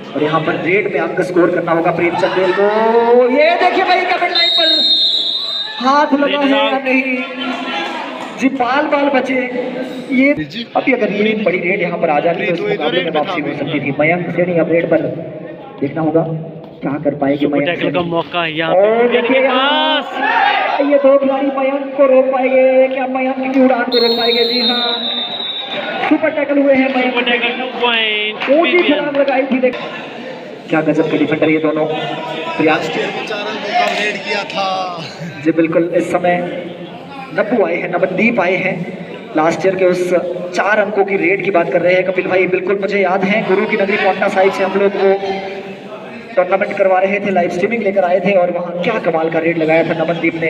और यहाँ पर रेड में अंक स्कोर करना होगा प्रीत चंदेल को। ये देखिए भाई, कमेंट लाइन पर हाथ लगा है या नहीं जी, बाल बचे। ये अभी अगर ये बड़ी रेड यहाँ पर आ जाती तो इस मुकाबले में वापसी हो सकती थी। मयंक सैनी अब रेड पर देखना होगा क्या कर पाएगी मयंक सैनी का मौका यहाँ और देखिए ये 2 खिलाड़ी मयंक को रोक पाएंगे क्या, मयंक की उड़ान को रोक पाएंगे? जी हाँ, सुपर टैकल हुए हैं मयंक, ऊंची छलांग लगाई थी। देख क्या गजब के डिफेंडर ये दोनों। प्रयास किया था जी बिल्कुल। इस समय नब्बू आए हैं, नवनदीप आए हैं, लास्ट ईयर के उस 4 अंकों की रेड की बात कर रहे हैं कपिल भाई। बिल्कुल मुझे याद है, गुरु की नगरी पाटना साहिब से हम लोग वो टूर्नामेंट करवा रहे थे, लाइव स्ट्रीमिंग लेकर आए थे, और वहाँ क्या कमाल का रेड लगाया था नवनदीप ने।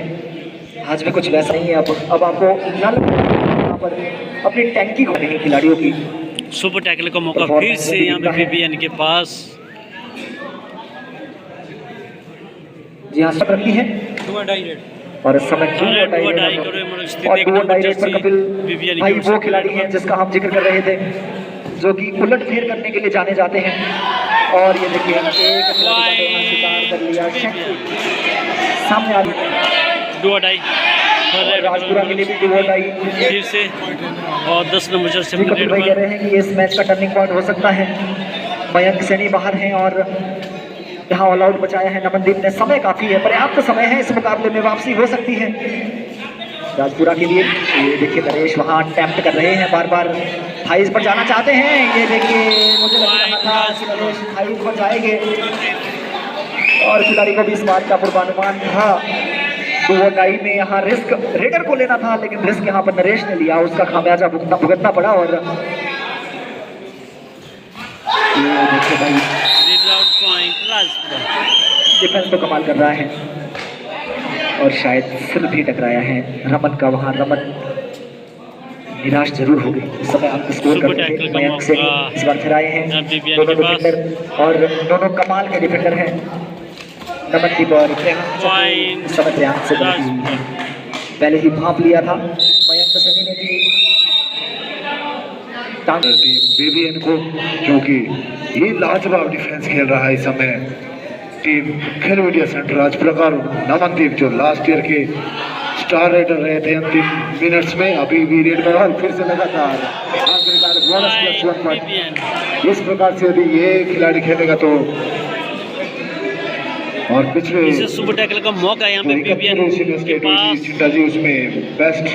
आज भी कुछ वैसा ही है। अब आपको नल यहाँ पर अपनी टैंकी हो रही है खिलाड़ियों की। सुपर टैकल का मौका फिर से यहाँ पे बीबीएन के पास। जी हाँ, सब रखती है और इस समय पर कपिल भाई वो खिलाड़ी हैं जिसका हम जिक्र कर रहे थे, जो कि उलट फेर करने के लिए जाने जाते हैं। और ये देखिए एक शिकार कर लिया सामने आ राजपुरा के लिए भी फिर से, और 10 नंबर जर्सी कपिल भाई कह रहे हैं कि इस मैच का टर्निंग पॉइंट हो सकता है। मयंक सैनी बाहर हैं और यहाँ ऑल आउट बचाया है नमनदीप ने। समय काफी है, पर्याप्त समय है, इस मुकाबले में वापसी हो सकती है राजपुरा के लिए। ये देखिए नरेश वहाँ अटेम्प्ट कर रहे हैं, बार बार थाइस पर जाना चाहते हैं। ये देखिए मुझे लग रहा था कि नरेश थाइस पर जाएंगे और खिलाड़ी को भी इस बात का पूर्वानुमान था। 2 डाई में यहाँ रिस्क रेडर को लेना था, लेकिन रिस्क यहाँ पर नरेश ने लिया, उसका खामियाजा भुगतना पड़ा। और देखिए भाई डिफेंस तो कमाल कर रहा है और शायद सिर भी टकराया है रमन का। वहाँ रमन निराश जरूर हो गई। इस समय हम स्कोर कर रहे थे, मयंक से इस बार फिर आए हैं दोनों डिफेंडर और दोनों कमाल के डिफेंडर हैं, नमनदीप और इस समय प्रयास से पहले ही भाप लिया था मयंक सैनी ने भी बीबीएन को, क्योंकि ये लाजवाब डिफेंस खेल रहा है इस समय टीम खेलो इंडिया सेंटर राजपुरा का। नमनदीप जो लास्ट ईयर के स्टार रेडर रहे थे अंतिम मिनट्स में। अभी भी रेड में फिर से लगातार आखिरकार बोनस +1 पॉइंट। इस प्रकार से यदि ये खिलाड़ी खेलेगा तो और पिछले इसे सुपर टैकल का मौका है यहाँ पे बीबीएन के पास। चिंटा जी उसमें बेस्ट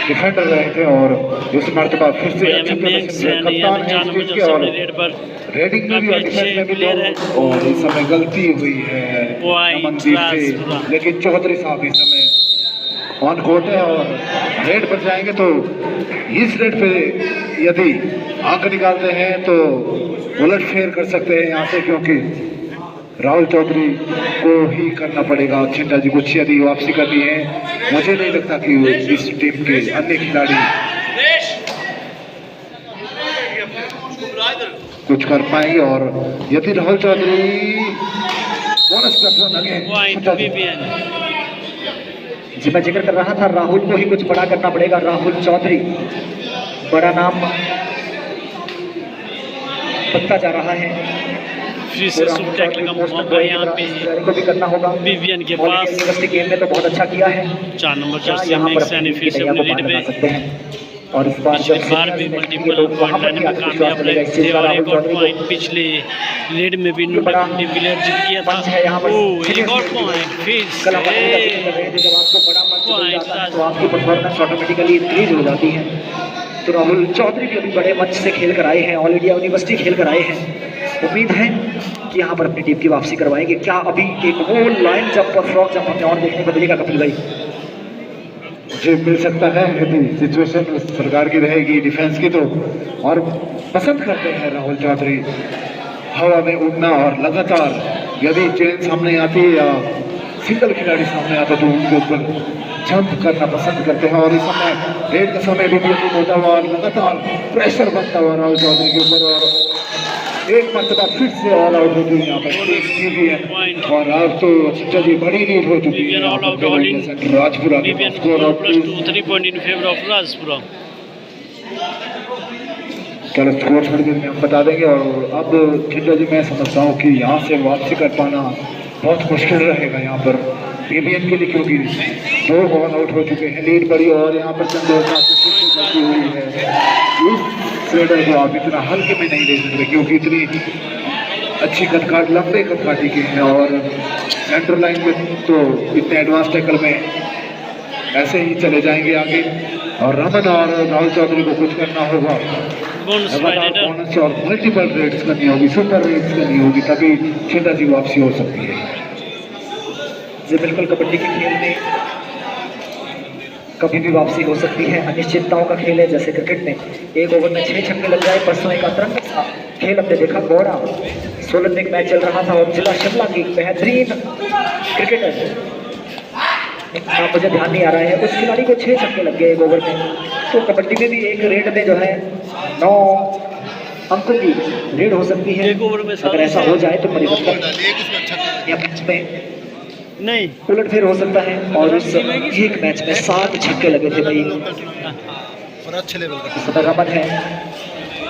डिफेंडर रहे थे और इस मर्तबा फिर से अच्छे प्रदर्शन कप्तान है इस टीम के और रेडिंग में भी और डिफेंस में भी दो। और इस समय गलती हुई है अमनदीप से, लेकिन चौधरी साहब इस समय ऑन कोर्ट है और रेड पर जाएंगे तो इस रेड पे यदि आंक निकालते हैं तो उलट फेर कर सकते हैं यहाँ से, क्योंकि राहुल चौधरी को ही करना पड़ेगा। चिंटा जी कुछ यदि वापसी करनी है, मुझे नहीं लगता कि इस टीम के अन्य खिलाड़ी कुछ कर पाएंगे। और यदि राहुल चौधरी बोनस जी मैं जिक्र कर रहा था, राहुल को ही कुछ बड़ा करना पड़ेगा। राहुल चौधरी बड़ा नाम बनता जा रहा है। फिर से सुपर टैकल का मौका यहाँ पे को भी करना होगा बीबीएन के पास। यूनिवर्सिटी गेम में तो बहुत अच्छा किया है। 4 नंबर जर्सी में सैनी फिर से अपने लीड में सकते हैं और इस बार पिछली बार भी मल्टीपल पॉइंट लाने में कामयाब रहे थे और एक और पॉइंट पिछले लीड में भी डिविलियर जीत किया था। ओह एक और पॉइंट फिर से जब आपको बड़ा मंच मिल जाता है तो आपकी परफॉर्मेंस ऑटोमेटिकली इंक्रीज हो जाती है। तो राहुल चौधरी भी अभी बड़े मंच से खेल कर आए हैं, ऑल इंडिया यूनिवर्सिटी खेल कर आए हैं। उम्मीद है कि यहाँ पर अपनी टीम की वापसी करवाएंगे। क्या अभी एक वो लाइन जंप और फ्रॉक जंप हमें और देखने को मिलेगा कपिल भाई? जी मिल सकता है यदि सिचुएशन सरकार की रहेगी डिफेंस की तो। और पसंद करते हैं राहुल चौधरी हवा में उड़ना और लगातार यदि चेन सामने आती है या सिंगल खिलाड़ी सामने आता तो उनके ऊपर जंप करना पसंद करते हैं। और इस समय रेड का समय भी बिल्कुल होता हुआ और लगातार प्रेशर बनता हुआ राहुल चौधरी के ऊपर और एक मरतबा फिर से ऑल आउट हो गई यहाँ पर। और अब तो चिंटा जी बड़ी लीड हो चुकी है राजपुरा के score out +2 3 point in favour of Rajpura. चलो स्कोर थोड़ी देर में हम बता देंगे। और अब चिंटा जी मैं समझता हूँ कि यहाँ से वापसी कर पाना बहुत मुश्किल रहेगा यहाँ पर बीबीएन के लिए, क्योंकि 2 ऑल आउट हो चुके हैं, लीड बड़ी और यहाँ पर चंद्र गलती हुई है। इस रेडर को आप इतना हल्के में नहीं ले सकते, क्योंकि इतनी अच्छी कदकाठ लंबे कदकाठी के हैं और सेंटर लाइन में तो इतने एडवांस टैकल में ऐसे ही चले जाएंगे आगे। और रमन और राहुल चौधरी को कुछ करना होगा, बोनस और मल्टीपल रेड्स करनी होगी, सुपर रेड्स करनी होगी, तभी चिंता जी वापसी हो सकती है। जी बिल्कुल, कबड्डी के खेल में कभी भी वापसी हो सकती है। अनिश्चितताओं का खेल है, जैसे क्रिकेट में एक ओवर में 6 छक्के लग जाए। परसों एक अतरंग खेल हमने देखा, गौड़ा सोलन में एक मैच चल रहा था और जिला शिमला की बेहतरीन क्रिकेटर, मुझे ध्यान नहीं आ रहा है, उस खिलाड़ी को 6 छक्के लग गए एक ओवर में। तो कबड्डी में भी एक रेड में जो है 9 अंकों की रेड हो सकती है। अगर ऐसा हो जाए तो परिवर्तन या मैच में नहीं उलट फेर हो सकता है। और उस एक मैच में 7 छक्के लगे थे भाई। रमन है,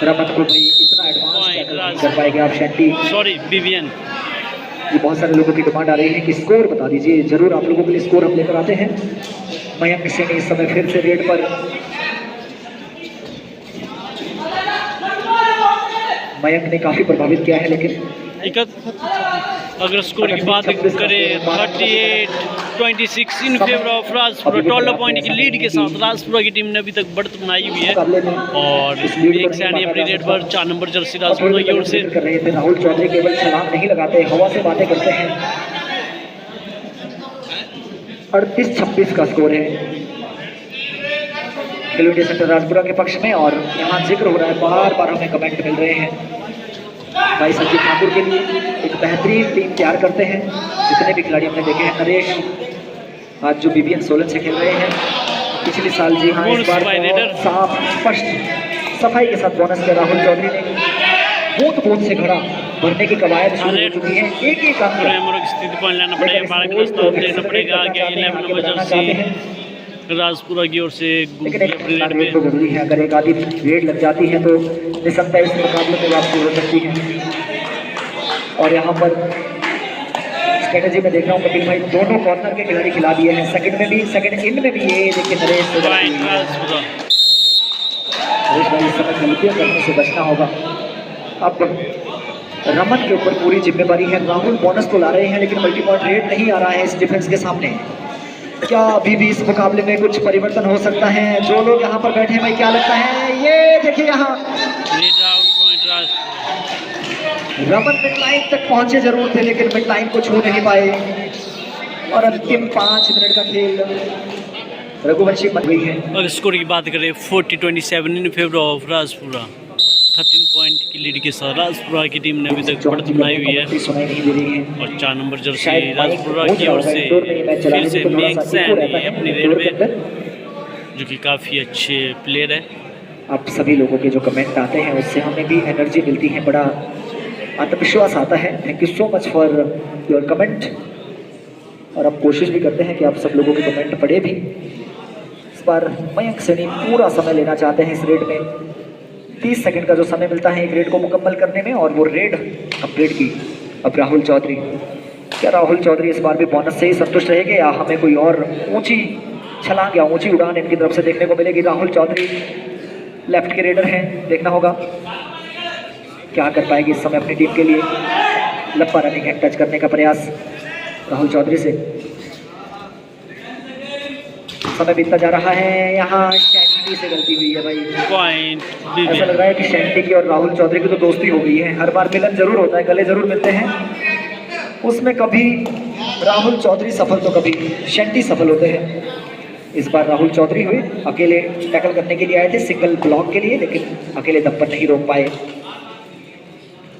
रमन को भाई इतना एडवांस कर पाएंगे आप शेट्टी? Sorry BBN. ये बहुत सारे लोगों की डिमांड आ रही है कि स्कोर बता दीजिए। जरूर आप लोगों के लिए स्कोर हम लेकर आते हैं। मयंक सैनी इस समय फिर से रेड पर, मयंक ने काफी प्रभावित किया है। लेकिन अगर स्कोर की बात करें 38-26 in favour of Rajpura, 12 point की लीड के साथ राजपुरा की टीम ने अभी तक बढ़त बनाई हुई है। और एक सैनी अपनी रेड पर 4 नंबर जर्सी राजपुरा की ओर से कर रहे थे। राहुल चौधरी केवल छलांग नहीं लगाते, हवा से बातें करते हैं। 38-26 का स्कोर है खेलो सेंटर राजपुरा के पक्ष में। और यहाँ जिक्र हो रहा है, बार बार हमें कमेंट मिल रहे हैं भाई संजीव ठाकुर के लिए एक बेहतरीन टीम तैयार करते हैं। जितने भी खिलाड़ी हमने देखे हैं, नरेश आज जो बीबीएन सोलन से खेल रहे हैं, पिछले साल जी हाँ इस बार साफ स्पष्ट सफाई के साथ बोनस के राहुल चौधरी ने बूंद से घड़ा भरने की कवायद शुरू हो चुकी है। एक स्थिति पॉइंट लेना पड़ेगा आगे 11 नंबर जर्सी राजपुरा की ओर से तो जरूरी है। अगर एक आधी रेड लग जाती है तो निसंदेह इस मुकाबले में वापसी हो सकती है। और यहाँ पर स्ट्रेटेजी में देख रहा हूँ कपिल भाई, दोनों कॉर्नर के खिलाड़ी खिला दिए हैं, सेकंड में भी, सेकंड इन में भी। ये देखिए नरेश पॉइंट राजपुरा। भाई, इस समय गलतियाँ करने से बचना होगा। अब रमन के ऊपर पूरी जिम्मेवारी है। राहुल बोनस तो ला रहे हैं लेकिन मल्टी पॉइंट रेट नहीं आ रहा है इस डिफेंस के सामने। क्या अभी भी इस मुकाबले में कुछ परिवर्तन हो सकता है? जो लोग यहाँ पर बैठे हैं भाई, क्या लगता है? ये देखिए यहाँ रमन मिड लाइन तक पहुंचे जरूर थे लेकिन मिड लाइन को छू नहीं पाए और अंतिम 5 मिनट का खेल रघुवंशी बन गई है। और स्कोर की बात करें 40-27 in favour of Rajpura. 13 point की लीड के साथ राजपुरा की टीम ने अभी तक बढ़त बनाई हुई है और 4 नंबर जर्सी राजपुरा की ओर से फिर से मेक सैन अपनी रेड में, जो कि काफ़ी अच्छे प्लेयर है। आप सभी लोगों के जो कमेंट आते हैं उससे हमें भी एनर्जी मिलती है, बड़ा आत्मविश्वास आता है। Thank you so much for your comment. और अब कोशिश भी करते हैं कि आप सब लोगों के कमेंट पढ़े भी। इस बार मयंक सैनी पूरा समय लेना चाहते हैं इस रेड में। 30 सेकंड का जो समय मिलता है एक रेड को मुकम्मल करने में, और वो रेड कंप्लीट की अब राहुल चौधरी। क्या राहुल चौधरी इस बार भी बोनस से ही संतुष्ट रहेंगे या हमें कोई और ऊंची छलांग या ऊंची उड़ान इनकी तरफ से देखने को मिलेगी? राहुल चौधरी लेफ्ट के रेडर हैं, देखना होगा क्या कर पाएगी इस समय अपनी टीम के लिए। लंबा रनिंग हैंड टच करने का प्रयास राहुल चौधरी से। समय बीतता जा रहा है। यहाँ शैंटी से गलती हुई है भाई। पॉइंट ऐसा लग रहा है कि शैंटी की और राहुल चौधरी की तो दोस्ती हो गई है। हर बार मिलन जरूर होता है, गले जरूर मिलते हैं, उसमें कभी राहुल चौधरी सफल तो कभी शैंटी सफल होते हैं। इस बार राहुल चौधरी हुए, अकेले टैकल करने के लिए आए थे सिंगल ब्लॉक के लिए, लेकिन अकेले दम पर नहीं रोक पाए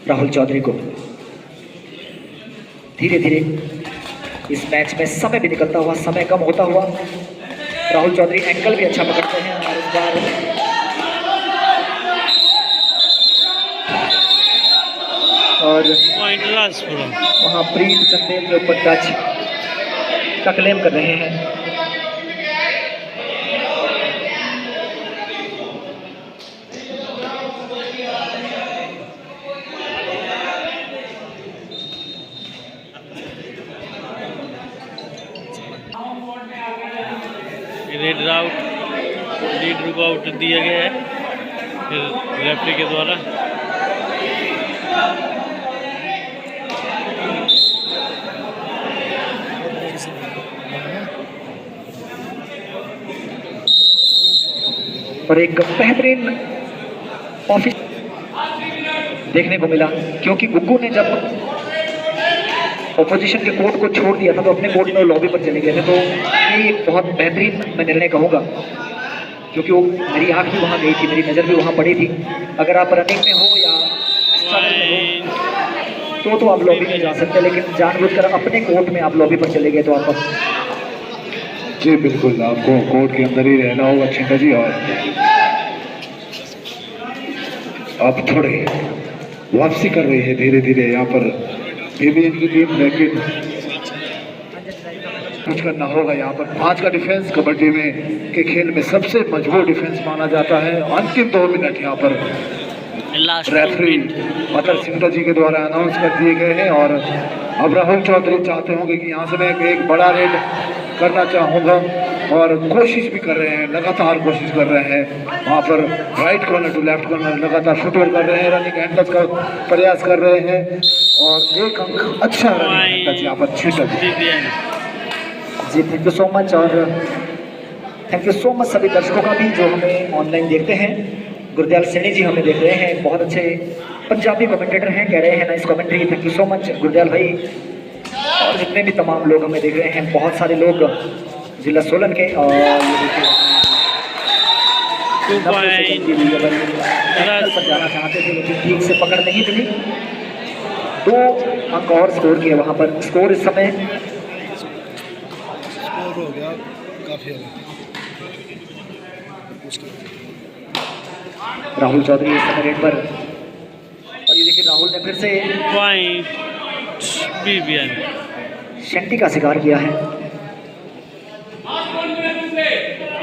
राहुल चौधरी को। धीरे धीरे इस मैच में समय भी निकलता हुआ, समय कम होता हुआ, राहुल चौधरी एंकल भी अच्छा पकड़ते हैं। और इस बार और वहाँ प्रीत चंदेल के ऊपर टच का क्लेम कर रहे हैं। रेड आउट, लीडर को आउट दिया गया है फिर रेफरी के द्वारा। और एक बेहतरीन ऑफिस देखने को मिला, क्योंकि गुग्गू ने जब ऑपोजिशन के कोर्ट को छोड़ दिया था तो अपने कोर्ट में लॉबी पर चले गए थे। तो ये एक बहुत बेहतरीन मैं निर्णय कहूँगा, क्योंकि वो मेरी आंख भी वहाँ गई थी, मेरी नज़र भी वहाँ पड़ी थी। अगर आप रनिंग में हो या स्ट्रगल में हो तो आप लॉबी में जा सकते हैं, लेकिन जानबूझकर अपने कोर्ट में आप लॉबी पर चले गए तो आप जी बिल्कुल आपको कोर्ट के अंदर ही रहना होगा चिंता जी। और आप थोड़े वापसी कर रही है धीरे धीरे यहाँ पर BBN की टीम, लेकिन कुछ करना होगा। यहाँ पर 5 का डिफेंस कबड्डी में के खेल में सबसे मजबूत डिफेंस माना जाता है। अंतिम 2 मिनट यहाँ पर रेफरी अतर सिंगला जी के द्वारा अनाउंस कर दिए गए हैं। और अब राहुल चौधरी चाहते होंगे कि यहाँ से मैं एक बड़ा रेड करना चाहूँगा और कोशिश भी कर रहे हैं, लगातार कोशिश कर रहे हैं। वहाँ पर right corner to left corner लगातार फुटवर्क कर रहे हैं, रनिंग हैंड टच का प्रयास कर रहे हैं और एक अंक अच्छा रनिंग हैंड टच यहाँ पर 6 जी। Thank you so much. और थैंक यू सो मच सभी दर्शकों का भी जो हमें ऑनलाइन देखते हैं। गुरदयाल सैनी जी हमें देख रहे हैं, बहुत अच्छे पंजाबी कमेंटेटर हैं, कह रहे हैं nice commentary. Thank you so much Gurdayal भाई। और जितने भी तमाम लोग हमें देख रहे हैं, बहुत सारे लोग जिला सोलन के, और ये देखिए पर जाना चाहते थे लेकिन ठीक से पकड़ नहीं मिली। 2 अंक और स्कोर किए वहाँ पर। स्कोर इस समय स्कोर हो गया काफ़ी। राहुल चौधरी इस समय रेड पर, और ये देखिए राहुल ने फिर से शैंटी का शिकार किया है।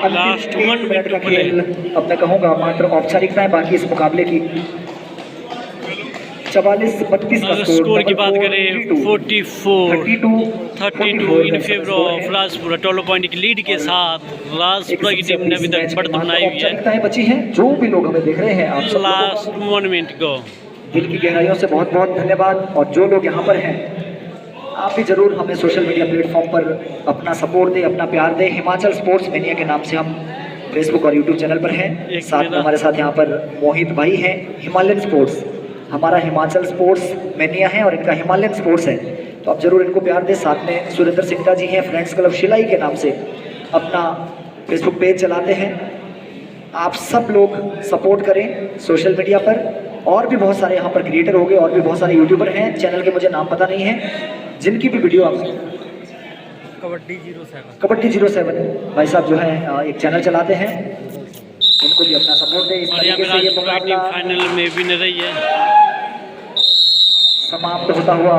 लास्ट 1 मिनट का खेल अब मैं कहूँगा मात्र औपचारिकताएं बाकी इस मुकाबले की। 44-32 का अगर स्कोर की बात करें 32 in favour of Rajpura 12 point की लीड के साथ राजपुरा की टीम ने अभी तक बढ़त बनाई हुई है। बची हैं जो भी लोग हमें देख रहे हैं, आप सब लास्ट 1 मिनट को दिल की गहराइयों से बहुत बहुत धन्यवाद। और जो लोग यहाँ पर हैं, आप भी जरूर हमें सोशल मीडिया प्लेटफॉर्म पर अपना सपोर्ट दें, अपना प्यार दें। हिमाचल स्पोर्ट्स मैनिया के नाम से हम फेसबुक और यूट्यूब चैनल पर हैं। साथ में हमारे साथ यहाँ पर मोहित भाई हैं। हिमालयन स्पोर्ट्स हमारा हिमाचल स्पोर्ट्स मैनिया है और इनका हिमालयन स्पोर्ट्स है, तो आप जरूर इनको प्यार दें। साथ में सुरेंद्र सिंह जी हैं, फ्रेंड्स क्लब शिलाई के नाम से अपना फेसबुक पेज चलाते हैं। आप सब लोग सपोर्ट करें सोशल मीडिया पर। और भी बहुत सारे यहाँ पर क्रिएटर हो गए और भी बहुत सारे यूट्यूबर हैं, चैनल के मुझे नाम पता नहीं है, जिनकी भी वीडियो आप कबड्डी 07 भाई साहब जो है एक चैनल चलाते हैं, उनको भी अपना सपोर्ट दें। इस और यहाँ तरीके पे से ये राजपुरा की टीम मुकाबला फाइनल में विनर रही है। समाप्त होता हुआ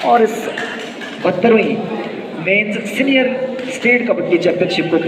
और इस 72वीं men's senior state kabaddi championship को